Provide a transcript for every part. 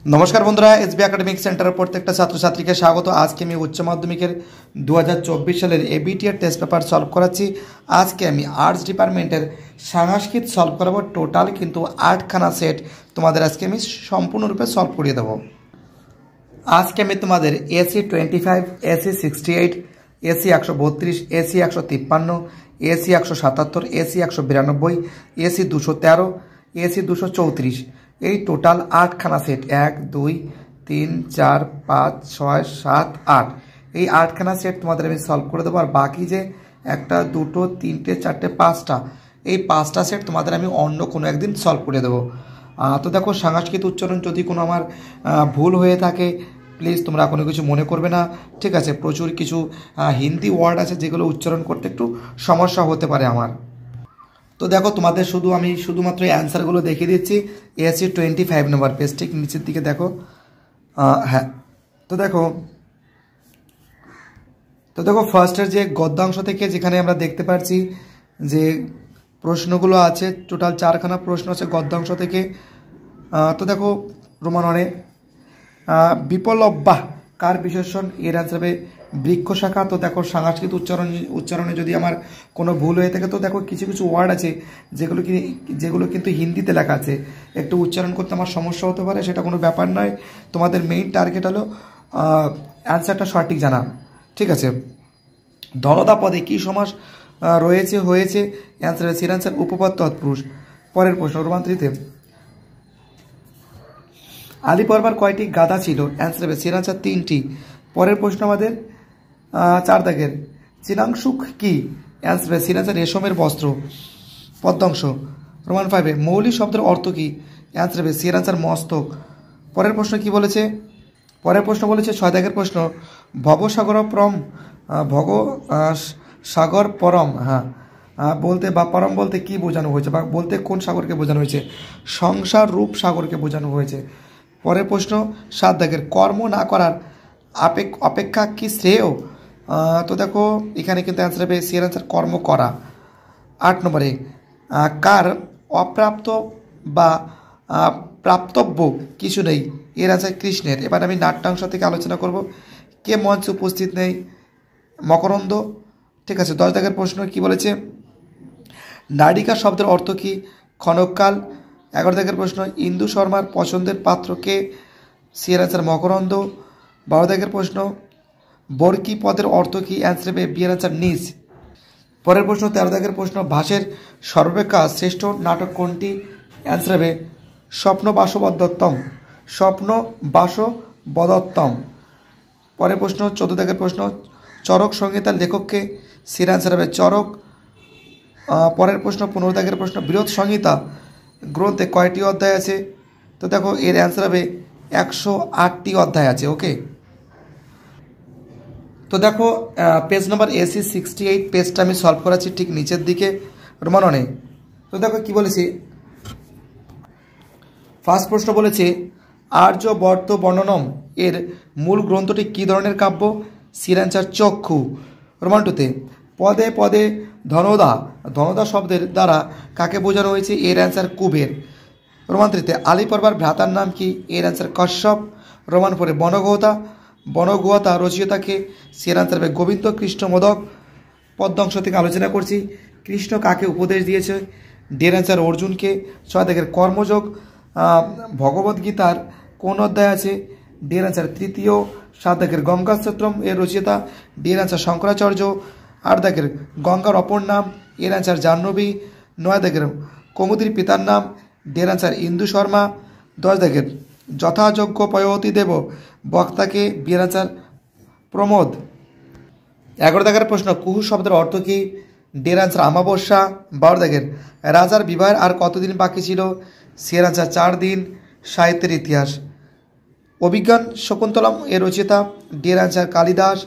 নমস্কার বন্ধুরা, SB academic সেন্টারের প্রত্যেকটা ছাত্রছাত্রীকে স্বাগত। আজকে আমি উচ্চ মাধ্যমিকের 2024 সালের এবিটিআর টেস্ট পেপার সলভ করাচ্ছি। আজকে আমি আর্টস ডিপার্টমেন্টের সংস্কৃত সলভ করাবো। টোটাল কিন্তু 8খানা সেট তোমাদের আজকে আমি সম্পূর্ণরূপে সলভ করিয়ে দেবো। আজকে আমি তোমাদের AC 25, AC 68, AC 132, AC 153, AC 177, AC 192, AC 213, AC 234, এই টোটাল 8খানা সেট 1, 2, 3, 4, 5, 6, 7, 8 এই 8খানা সেট তোমাদের আমি সলভ করে দেবো। আর বাকি যে 1, 2, 3, 4, 5টা এই 5টা সেট তোমাদের আমি অন্য কোনো একদিন সলভ করে দেবো। তো দেখো, সংস্কৃত উচ্চারণ যদি কোনো আমার ভুল হয়ে থাকে প্লিজ তোমরা কোনো কিছু মনে করবে না, ঠিক আছে? প্রচুর কিছু হিন্দি ওয়ার্ড আছে যেগুলো উচ্চারণ করতে একটু সমস্যা হতে পারে আমার। তো দেখো, তোমাদের আমি শুধুমাত্র এই অ্যান্সারগুলো দেখিয়ে দিচ্ছি। এসি 25 নম্বর পেজ, ঠিক নিচের দিকে দেখো। হ্যাঁ, তো দেখো ফার্স্টের যে গদ্যাংশ থেকে যেখানে আমরা দেখতে পাচ্ছি যে প্রশ্নগুলো আছে, টোটাল 4খানা প্রশ্ন আছে গদ্যাংশ থেকে। তো দেখো, রোমাননে বিপ্লব্বাহ কার বিশেষণ? এর অ্যান্সার হবে বৃক্ষ শাখা। তো দেখো, সংস্কৃত উচ্চারণে যদি আমার কোনো ভুল হয়ে থাকে, তো দেখো কিছু কিছু ওয়ার্ড আছে যেগুলো কিন্তু হিন্দিতে লেখা আছে, একটু উচ্চারণ করতে আমার সমস্যা হতে পারে, সেটা কোনো ব্যাপার নয়। তোমাদের মেইন টার্গেট হলো অ্যান্সারটা সঠিক জানা, ঠিক আছে? ধনদা পদে কী সমাস রয়েছে হয়েছে? অ্যান্সার এর অ্যান্সার উপপদ তৎপুরুষ। পরের প্রশ্ন, রূপান্তরিতে আলী পর্বার কয়টি গাদা ছিল? অ্যান্সার হবে এর অ্যান্সার 3টি। পরের প্রশ্ন আমাদের 4 দাগের, চিনাংশুক কি? অ্যান্সার হবে এর অ্যান্সার রেশমের বস্ত্র। পদ্মাংশ। রোমান 5-এ মৌলিক শব্দের অর্থ কি? অ্যান্সার হবে এর অ্যান্সার মস্তক। পরের প্রশ্ন কি বলেছে? পরের প্রশ্ন বলেছে 6 দাগের প্রশ্ন, ভবসাগর পরম সাগর পরম, বলতে বা পরম বলতে কি বোঝানো হয়েছে, বা বলতে কোন সাগরকে বোঝানো হয়েছে? সংসার রূপ সাগরকে বোঝানো হয়েছে। পরের প্রশ্ন 7 দাগের, কর্ম না করার অপেক্ষা কি শ্রেয়? তো দেখো, এখানে কিন্তু অ্যান্সার হবে এর অ্যান্সার কর্ম করা। 8 নম্বরে, কার অপ্রাপ্ত বা প্রাপ্তব্য কিছু নেই? এর অ্যান্সার কৃষ্ণের। এবার আমি নাট্যাংশ থেকে আলোচনা করব। কে মঞ্চে উপস্থিত নেই? মকরন্দ, ঠিক আছে। 10 দাগের প্রশ্ন কি বলেছে? নাড়িকা শব্দের অর্থ কি? ক্ষণকাল। 11 দাগের প্রশ্ন, ইন্দু শর্মার পছন্দের পাত্র কে? এর অ্যান্সার মকরন্দ। 12 দাগের প্রশ্ন, বর্কি পদের অর্থ কি? অ্যান্সার হবে বি এর অ্যান্সার নিজ। পরের প্রশ্ন 13 দাগের প্রশ্ন, ভাষের সর্বাপেক্ষা শ্রেষ্ঠ নাটক কোনটি? অ্যান্সার হবে স্বপ্ন বাসবদত্তম। স্বপ্ন বাসবদত্তম। পরের প্রশ্ন 14 দাগের প্রশ্ন, চরক সংহিতার লেখককে? এর অ্যান্সার হবে চরক। পরের প্রশ্ন 15 দাগের প্রশ্ন, বৃহৎ সংহিতা গ্রন্থে কয়টি অধ্যায় আছে? তো দেখো, এর অ্যান্সার হবে 108টি অধ্যায় আছে। ওকে, তো দেখো পেজ নম্বর এসি 68 পেজটা আমি সলভ করাচ্ছি ঠিক নিচের দিকে রোমাননে। তো দেখো কি বলেছি, ফার্স্ট প্রশ্ন বলেছে আর্যবর্ত বর্ণনম এর মূল গ্রন্থটি কী ধরনের কাব্য? এর অ্যান্সার চক্ষু। রোমান 2-তে পদে পদে ধনদা শব্দের দ্বারা কাকে বোঝানো হয়েছে? এর অ্যান্সার কুবের। রোমান 3-তে আলী পর্বার ভ্রাতার নাম কি? এর অ্যান্সার কশ্যপ। রোমান 4-এ বনগুহতা রচয়িতাকে? এর অ্যান্সার হবে গোবিন্দ কৃষ্ণ মোদক। পদ্মাংশ থেকে আলোচনা করছি, কৃষ্ণ কাকে উপদেশ দিয়েছে? এর অ্যান্সার অর্জুনকে। 6 দাগের কর্মযোগ ভগবদ্গীতার কোন অধ্যায় আছে? এর অ্যান্সার 3য়। 7 দাগের গঙ্গাস্তোত্রম এর রচয়িতা? এর অ্যান্সার শঙ্করাচার্য। 8 দাগের গঙ্গার অপর নাম? এর অ্যান্সার জাহ্নবী। 9 দাগের কৌমুদীর পিতার নাম? এর অ্যান্সার ইন্দু শর্মা। 10 দাগের যথাযোগ্য পয়তি দেব বক্তাকে? এর অ্যান্সার প্রমোদ। 11 দাগের প্রশ্ন, কুহু শব্দের অর্থ কি? এর অ্যান্সার আমাবস্যা। 12 দাগের রাজার বিবাহের আর কতদিন বাকি ছিল? এর অ্যান্সার 4 দিন। সাহিত্যের ইতিহাস, অভিজ্ঞান শকুন্তলম এর রচয়িতা? এর অ্যান্সার কালিদাস।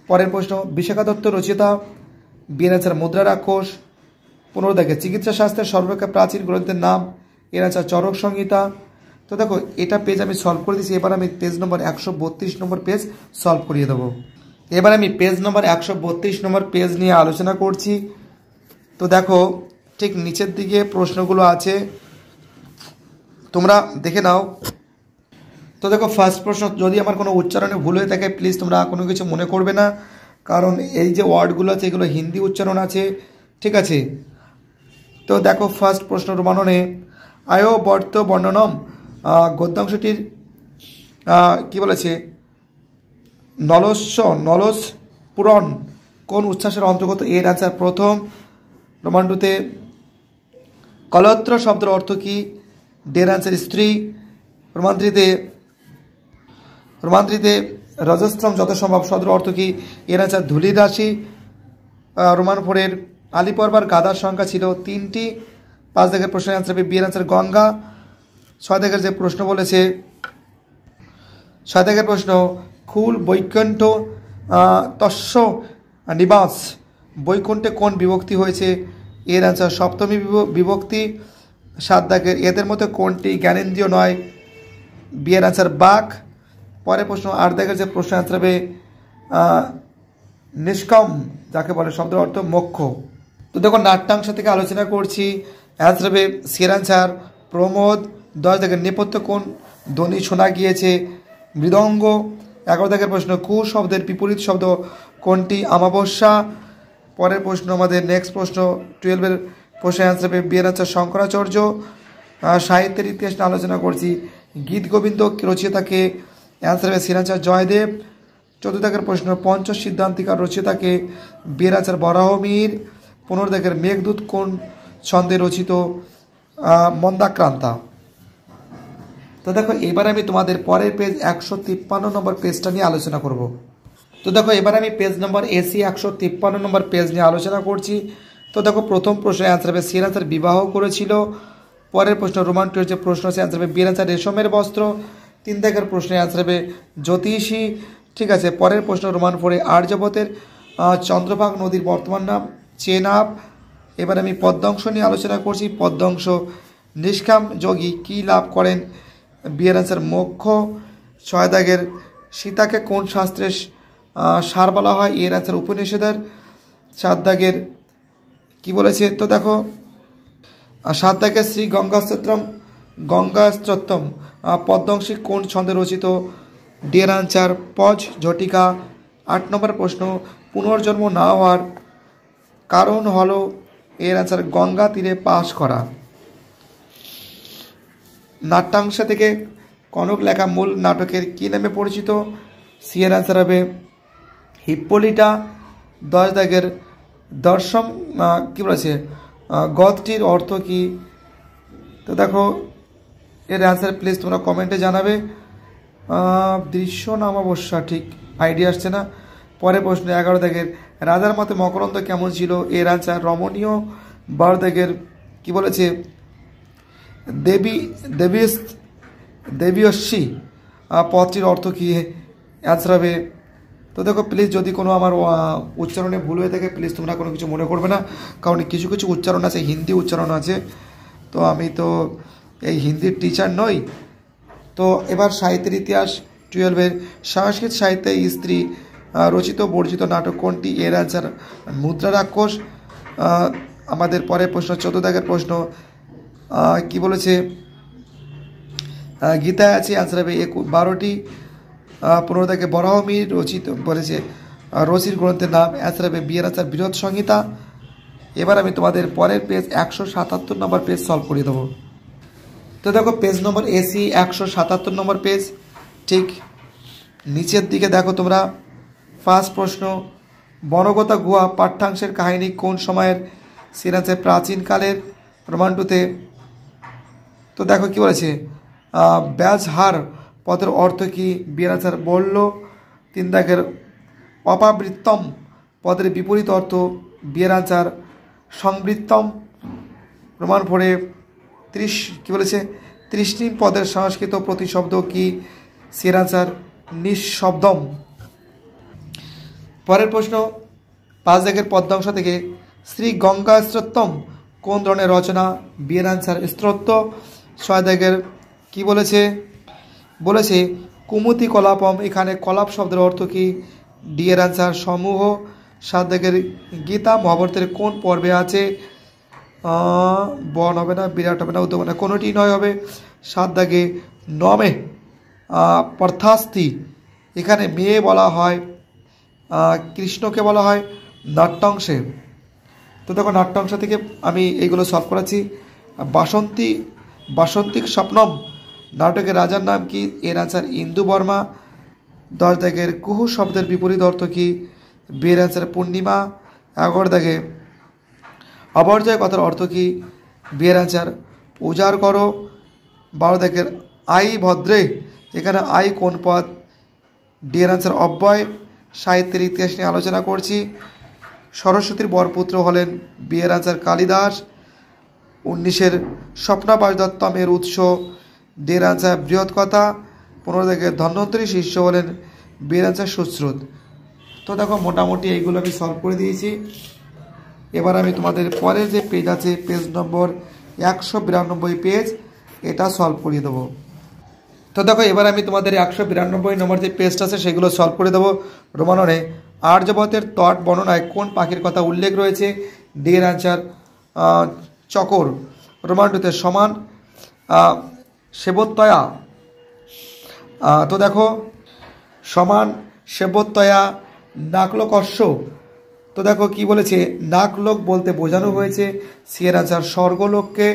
পরের প্রশ্ন, বিশাখা দত্ত রচয়িতা? এর অ্যান্সার মুদ্রা রাক্ষস। 15 দাগের চিকিৎসা শাস্ত্রের সর্বাপেক্ষা প্রাচীন গ্রন্থের নাম? এর অ্যান্সার চরক সংহিতা। তো দেখো, এটা পেজ আমি সলভ করে দিয়েছি। এবার আমি পেজ নম্বর 132 নম্বর পেজ সলভ করিয়ে দেবো। এবার আমি পেজ নম্বর 132 নম্বর পেজ নিয়ে আলোচনা করছি। তো দেখো, ঠিক নিচের দিকে প্রশ্নগুলো আছে, তোমরা দেখে নাও। তো দেখো ফার্স্ট প্রশ্ন, যদি আমার কোনো উচ্চারণে ভুল হয়ে থাকে প্লিজ তোমরা কোনো কিছু মনে করবে না, কারণ এই যে ওয়ার্ডগুলো আছে এগুলো হিন্দি উচ্চারণ আছে, ঠিক আছে। তো দেখো ফার্স্ট প্রশ্ন রোমাননে আয়ো বর্ত বর্ণনম গদ্যাংশটির কি বলেছে, নলস পুরন কোন উচ্ছ্বাসের অন্তর্গত? এর আনসার প্রথম। রোমান টুতে কলত্র শব্দের অর্থ কি? ডের আনসার স্ত্রী। রোমান থ্রিতে রজস্ত্রম যত সম্ভব শব্দের অর্থ কি? এর আনসার ধূলির রাশি। রোমান ফোরের আলিপর্বার গাদার সংখ্যা ছিল 3টি। 5 দাগের প্রশ্নের আনসার হবে বি এর আনসার গঙ্গা। 6 দাগের যে প্রশ্ন বলেছে, 6 দাগের প্রশ্ন খুল বৈকুণ্ঠ তস্য নিবাস, বৈকুণ্ঠে কোন বিভক্তি হয়েছে? এর আনসার সপ্তমী বিভক্তি। 7 দাগের এদের মধ্যে কোনটি জ্ঞানেন্দ্রিয় নয়? বি এর আনসার বাক। পরের প্রশ্ন 8 দাগের যে প্রশ্ন আনসার হবে নিষ্কাম যাকে বলে শব্দের অর্থ মোক্ষ। তো দেখো নাট্যাংশ থেকে আলোচনা করছি, অ্যান্সার হবে সির আনসার প্রমোদ। 10 দাগের নেপথ্য কোন ধ্বনি শোনা গিয়েছে? মৃদঙ্গ। 11 দাগের প্রশ্ন কু শব্দের বিপরীত শব্দ কোনটি? অমাবস্যা। পরের প্রশ্ন আমাদের নেক্সট প্রশ্ন 12-এর প্রশ্নের অ্যান্সার হবে বি এর আনসার শঙ্করাচার্য। সাহিত্যের ইতিহাস নিয়ে আলোচনা করছি, গীত গোবিন্দ রচয়িতাকে? অ্যান্সার হবে সির আনসার জয়দেব। 14 দাগের প্রশ্ন পঞ্চ সিদ্ধান্তিকার রচয়িতাকে? বি এর আনসার বরাহমিহির। 15 দাগের মেঘদূত কোন ছন্দে রচিত? মন্দাক্রান্তা। তো দেখো এবার আমি তোমাদের পরের পেজ 153 নম্বর পেজটা নিয়ে আলোচনা করব। তো দেখো এবার আমি পেজ নম্বর এসি 153 নম্বর পেজ নিয়ে আলোচনা করছি। তো দেখো প্রথম প্রশ্নের অ্যান্সার হবে সির আনসার বিবাহ করেছিল। পরের প্রশ্ন রোমান টুয়ের যে প্রশ্ন আছে অ্যান্সার হবে বি এর আনসার রেশমের বস্ত্র। 3 দাগের প্রশ্নের অ্যান্সার হবে জ্যোতিষী, ঠিক আছে। পরের প্রশ্ন রোমান ফোরে আর্যভটের চন্দ্রভাগ নদীর বর্তমান নাম চেনাব। এবার আমি পদ্মাংশ নিয়ে আলোচনা করছি। পদ্মাংশ নিষ্কাম যোগী কী লাভ করেন? বি এর আনসার মোক্ষ। 6 দাগের সীতাকে কোন শাস্ত্রের সার বলা হয়? এর আনসার উপনিষদের। 7 দাগের কি বলেছে? তো দেখো 7 দাগের শ্রী গঙ্গাস্তোত্রম পদ্মাংশী কোন ছন্দে রচিত? ডি এর আনসার পজ ঝটিকা। 8 নম্বর প্রশ্ন পুনর্জন্ম না হওয়ার কারণ হলো? এর আনসার গঙ্গা তীরে পাস করা। নাট্যাংশ থেকে কনক লেখা মূল নাটকের কী নামে পরিচিত? সি এর আনসার হবে হিপ্পোলিটা। 10 দাগের দর্শম কী বলেছে, গদটির অর্থ কী? তো দেখো এর অ্যান্সার প্লিজ তোমরা কমেন্টে জানাবে। দৃশ্য নাম অবশ্য ঠিক আইডিয়া আসছে না। পরে প্রশ্ন 11 দাগের রাজার মতে মকরন্দ কেমন ছিল? এর আনসার রমণীয়। 12 দাগের কি বলেছে, দেবীয়সী পদটির অর্থ কী? অ্যান্সার হবে, তো দেখো প্লিজ যদি কোনো আমার উচ্চারণে ভুল হয়ে থাকে প্লিজ তোমরা কোনো কিছু মনে করবে না, কারণ কিছু কিছু উচ্চারণ আছে হিন্দি উচ্চারণ আছে, তো আমি তো এই হিন্দির টিচার নই। তো এবার সাহিত্যের ইতিহাস 12-এর সংস্কৃত সাহিত্যে স্ত্রী রচিত বর্জিত নাটক কোনটি? এর আনসার মুদ্রা রাক্ষস। আমাদের পরের প্রশ্ন 14 দাগের প্রশ্ন কি বলেছে, গীতায় আছে, আনসার হবে 12টি। 15 দাগে বরাহমিহির রচিত বলেছে রচির গ্রন্থের নাম, অ্যান্সার হবে বি এর আনসার বৃহৎ সংহিতা। এবার আমি তোমাদের পরের পেজ 177 নম্বর পেজ সলভ করে দেবো। তো দেখো পেজ নম্বর এসি 177 নম্বর পেজ, ঠিক নিচের দিকে দেখো তোমরা। ফার্স্ট প্রশ্ন বনগতা গুহা পাঠ্যাংশের কাহিনী কোন সময়ের? সি এর আনসার প্রাচীনকালের। রোমান টুতে তো দেখো কি বলেছে, ব্যাজহার পদের অর্থ কি? বি এর আনসার বলল। 3 দাগের অপাবৃত্তম পদের বিপরীত অর্থ? বি এর আনসার সংবৃত্তম। রোমান 4-এ 30 কি বলেছে, 30 পদের সংস্কৃত প্রতিশব্দ কি? সি এর আনসার নিঃশব্দম। পরের প্রশ্ন 5 দাগের পদ্মাংশ থেকে শ্রী গঙ্গা স্তোত্রম কোন ধরনের রচনা? বি এর আনসার স্তোত্র। 6 দাগের কি বলেছে, বলেছে কুমুতি কলাপম, এখানে কলাপ শব্দের অর্থ কি? ডি এর আনসার সমূহ। 7 দাগের গীতা মহাভারতের কোন পর্বে আছে? বন হবে না, বিরাট হবে না, উদ্যোগ হবে না, কোনোটি নয় হবে। 7 দাগে নমে পার্থাস্তি, এখানে মেয়ে বলা হয়, কৃষ্ণকে বলা হয় নাট্যাংশে। তো দেখো নাট্যাংশ থেকে আমি এইগুলো সলভ করাচ্ছি। বাসন্তিক স্বপ্নম নাটকের রাজার নাম কি? এর আনসার ইন্দু বর্মা। 10 দাগের কুহু শব্দের বিপরীত অর্থ কি? বিয়ের আনসার পূর্ণিমা। 11 দাগে অপর্যায় কথার অর্থ কি? বিয়ের আনসার উজাড় করো। 12 দাগের আই ভদ্রে, এখানে আই কোন পদ? ডি এর আনসার অব্যয়। সাহিত্যের ইতিহাস নিয়ে আলোচনা করছি। সরস্বতীর বরপুত্র হলেন? বি এর আনসার কালিদাস। 19-এর স্বপ্নাবাস দত্তম এর উৎস? ডি এর আনসার বৃহৎ কথা। 15 দাগের ধন্বন্তরী শিষ্য হলেন? বি এর আনসার সুশ্রুত। তো দেখো মোটামুটি এইগুলো আমি সলভ করে দিয়েছি। এবার আমি তোমাদের পরের যে পেজ আছে, পেজ নম্বর 192 পেজ, এটা সলভ করিয়ে দেবো। তো দেখো এবার আমি তোমাদের 192 নম্বর যে পেজটা আছে সেগুলো সলভ করে দেবো। রোমাননে আর্যবতের তট বর্ণনায় কোন পাখির কথা উল্লেখ রয়েছে? ডি এর আনসার চকর। রোমান 2-তে সমান সেবোত্তয়া। তো দেখো সমান সেবোত্তয়া নাকলোকস্য। তো দেখো কি বলেছে? নাকলোক বলতে বোঝানো হয়েছে সি এর আনসার স্বর্গলোককে।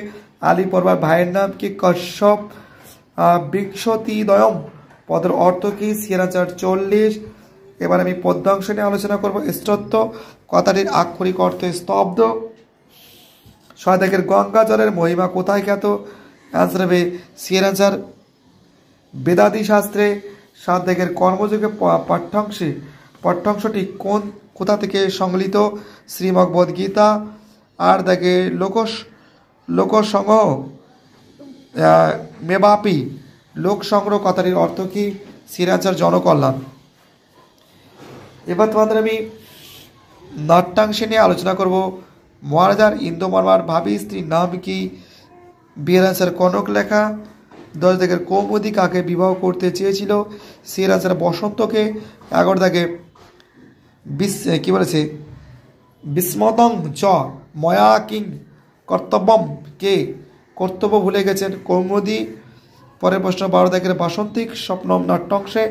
আলী পর্বার ভাইয়ের নাম কি? কশ্যপ। বিংশতিদয়ম পদের অর্থ কি? সি এর আনসার 40। এবার আমি পদ্যাংশ নিয়ে আলোচনা করব। স্তোত্র কথাটির আক্ষরিক অর্থ স্তব্ধ। 6 দাগের গঙ্গা জলের মহিমা কোথায় খ্যাত? অ্যান্সার হবে সি এর আনসার বেদাদি শাস্ত্রে। 7 দাগের কর্মযোগে পাঠ্যাংশটি কোথা থেকে সংগৃহীত? শ্রীমদ্ভগবদ গীতা। 8 দাগে লোকসংগ্রহ মেবাপি, লোক সংগ্রহ কথাটির অর্থ কি? সি এর আনসার জনকল্যাণ। এবার তোমাদের আমি নাট্যাংশে নিয়ে আলোচনা করব। মহারাজার ইন্দুবর্মার ভাবী স্ত্রীর নাম কি? বি এর আনসার কনকলেখা। 10 দাগের কৌমুদী কাকে বিবাহ করতে চেয়েছিল? সি এর আনসার বসন্তকে। 11 দাগে কি বলেছে? বিস্মতং চ ময়া কিং কর্তব্যম, কে কর্তব্য ভুলে গেছেন? কৌমুদী। পরের প্রশ্ন 12 দাগের বাসন্তিক স্বপ্নম নাট্যাংশে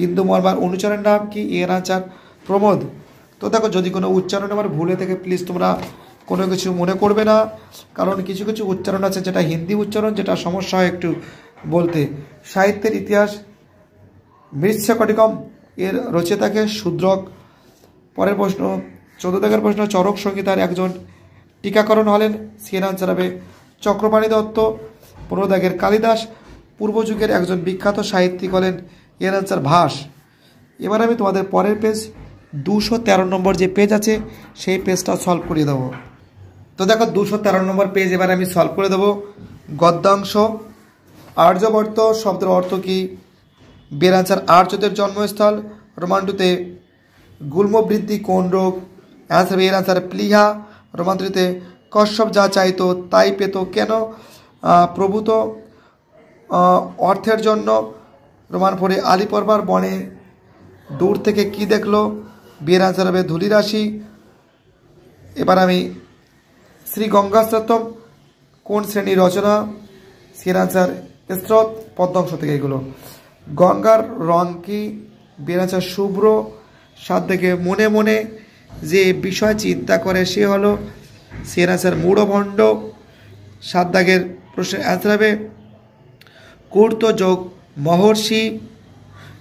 ইন্দুবর্মার অনুচরের নাম কি? এর আনসার প্রমোদ। তো দেখো যদি কোনো উচ্চারণ আমার ভুলে থেকে প্লিজ তোমরা কোনো কিছু মনে করবে না, কারণ কিছু কিছু উচ্চারণ আছে যেটা হিন্দি উচ্চারণ, যেটা সমস্যা হয় একটু বলতে। সাহিত্যের ইতিহাস মৃচ্ছকটিকম এর রচয়িতাকে শূদ্রক। পরের প্রশ্ন 14 দাগের প্রশ্ন চরক সংহিতার একজন টিকাকরণ হলেন? সি এর আনসার হবে চক্রপাণি দত্ত। 15 দাগের কালিদাস পূর্বযুগের একজন বিখ্যাত সাহিত্যিক হলেন? এর আনসার ভাস। এবার আমি তোমাদের পরের পেজ 213 নম্বর যে পেজ আছে সেই পেজটা সলভ করিয়ে দেবো। তো দেখো 213 নম্বর পেজ এবার আমি সলভ করে দেবো। গদ্যাংশ আর্যবর্ত শব্দের অর্থ কি? বি এর আনসার আর্যদের জন্মস্থল। রোমান 2-তে গুল্মবৃদ্ধি কোন রোগ? অ্যান্সার এর আনসার প্লীহা। রোমান 3-তে কশ্যপ যা চাইতো তাই পেত কেন? প্রভূত অর্থের জন্য। রোমান 4-এ আলী পর্বার বনে দূর থেকে কি দেখলো? বি এর আনসার হবে ধূলিরাশি। এবার আমি শ্রী গঙ্গা স্তোত্রম কোন শ্রেণীর রচনা? সি এর আনসার স্রোত, পদ্যাংশ থেকে এগুলো। গঙ্গার রং কি? বি এর আনসার শুভ্র। 7 থেকে মনে মনে যে বিষয় চিন্তা করে সে হলো? সি এর আনসার মূঢ়ভণ্ড। 7 দাগের প্রশ্নের অ্যান্সার হবে কূর্ত যোগ মহর্ষি।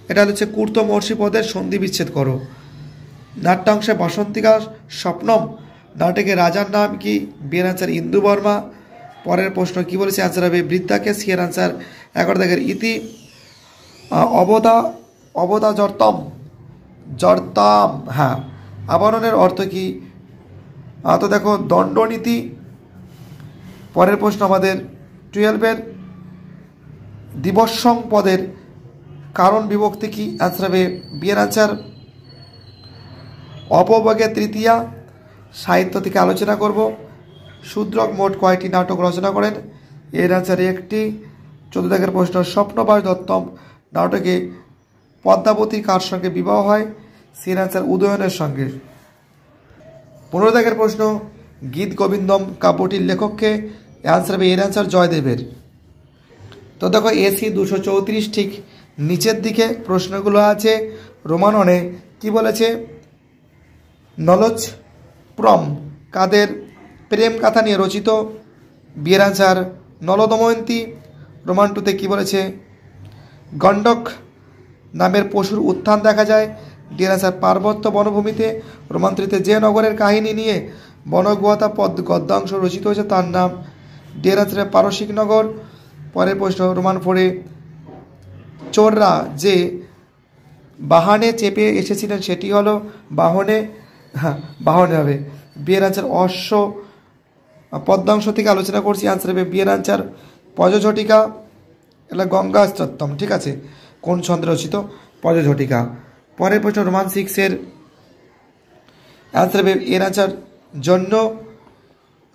এটা হচ্ছে কূর্ত মহর্ষি পদের সন্ধি বিচ্ছেদ করো। নাট্যাংশে বাসন্তিকা স্বপ্নম নাটকের রাজার নাম কি? বি এর আনসার ইন্দুবর্মা। পরের প্রশ্ন কি বলেছে? অ্যান্সার হবে বৃদ্ধাকে। সি এর আনসার 11 দাগের ইতি। অবদা জর্তাম, হ্যাঁ আবরণের অর্থ কি? তো দেখো দণ্ডনীতি। পরের প্রশ্ন আমাদের 12-এর দিবসং পদের কারণ বিভক্তি কি? অ্যান্সার হবে বি এর আনসার অপভোগে তৃতীয়া। সাহিত্য থেকে আলোচনা করব। শূদ্রক মোট কয়টি নাটক রচনা করেন? এর আনসার 1টি। 14 দাগের প্রশ্ন স্বপ্নবাস দত্তম নাটকে পদ্মাবতীর কার সঙ্গে বিবাহ হয়? সি এর আনসার উদয়নের সঙ্গে। 15 দাগের প্রশ্ন গীত গোবিন্দম কাব্যটির লেখককে? অ্যান্সার হবে এর আনসার জয়দেবের। তো দেখো এসি 234 ঠিক নিচের দিকে প্রশ্নগুলো আছে রোমাননে কি বলেছে, নলজ প্রম কাদের প্রেম কথা নিয়ে রচিত, বিয়ের আনসার নল দময়ন্তী। রোমান টুতে কী বলেছে, গণ্ডক নামের পশুর উত্থান দেখা যায়, ডিয়ের আনসার পার্বত্য বনভূমিতে। রোমান থ্রিতে যে নগরের কাহিনী নিয়ে বনগুহাতা পদ গদ্যাংশ রচিত হয়েছে তার নাম, ডিয়ের আনসারে পারসিক নগর। পরের প্রশ্ন রোমান ফোরে, চোররা যে বাহনে চেপে এসেছিলেন সেটি হলো বাহনে, বাহনে হবে। বিয়ের আনসার অশ্ব পদ্মাংশ থেকে আলোচনা করছি, আনসার হবে বিয়ের আনসার পজঝটিকা, এটা গঙ্গাস্তম, ঠিক আছে। কোন ছন্দে রচিত, পজঝটিকা। পরের প্রশ্ন রোমান সিক্সের অ্যান্সার হবে এর আনসার জন্য।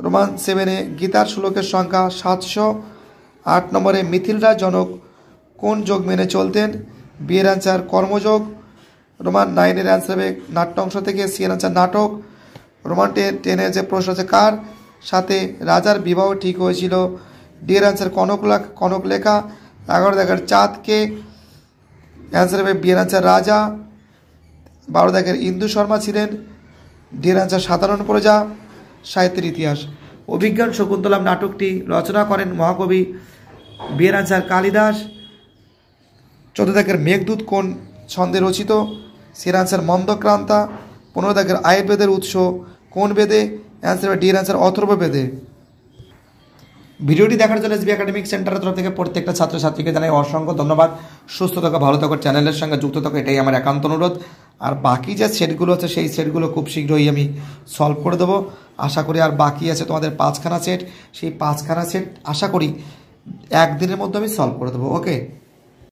রোমান সেভেনে গীতার শ্লোকের সংখ্যা 708 নম্বরে মিথিলরা জনক কোন যোগ মেনে চলতেন, বিয়ের আনসার কর্মযোগ। রোমান 9-এর অ্যান্সার হবে নাট্যাংশ থেকে, সি এর আনসার নাটক। রোমান 10-এর যে প্রশ্ন আছে কার সাথে রাজার বিবাহ ঠিক হয়েছিল, ডি এর আনসার কনকলেখা। 11 দাগের চাঁদকে, অ্যান্সার হবে বি এর আনসার রাজা। 12 দাগের ইন্দু শর্মা ছিলেন, ডি এর আনসার সাধারণ প্রজা। সাহিত্যের ইতিহাস, অভিজ্ঞান শকুন্তলম নাটকটি রচনা করেন মহাকবি, বি এর আনসার কালিদাস। 14 দাগের মেঘদূত কোন ছন্দে রচিত, সি এর আনসার মন্দক্রান্তা। 15 দাগের আয়ুর্বেদের উৎস কোন বেদে, অ্যান্সার হবে ডি এর আনসার অথর্ব বেদে। ভিডিওটি দেখার জন্য এসবি একাডেমিক সেন্টারের তরফ থেকে প্রত্যেকটা ছাত্রছাত্রীকে জানাই অসংখ্য ধন্যবাদ। সুস্থ থাকো, ভালো থাকো, চ্যানেলের সঙ্গে যুক্ত থাকো, এটাই আমার একান্ত অনুরোধ। আর বাকি যে সেটগুলো আছে সেই সেটগুলো খুব শীঘ্রই আমি সলভ করে দেবো আশা করি। আর বাকি আছে তোমাদের 5খানা সেট, সেই 5খানা সেট আশা করি একদিনের মধ্যে আমি সলভ করে দেবো। ওকে।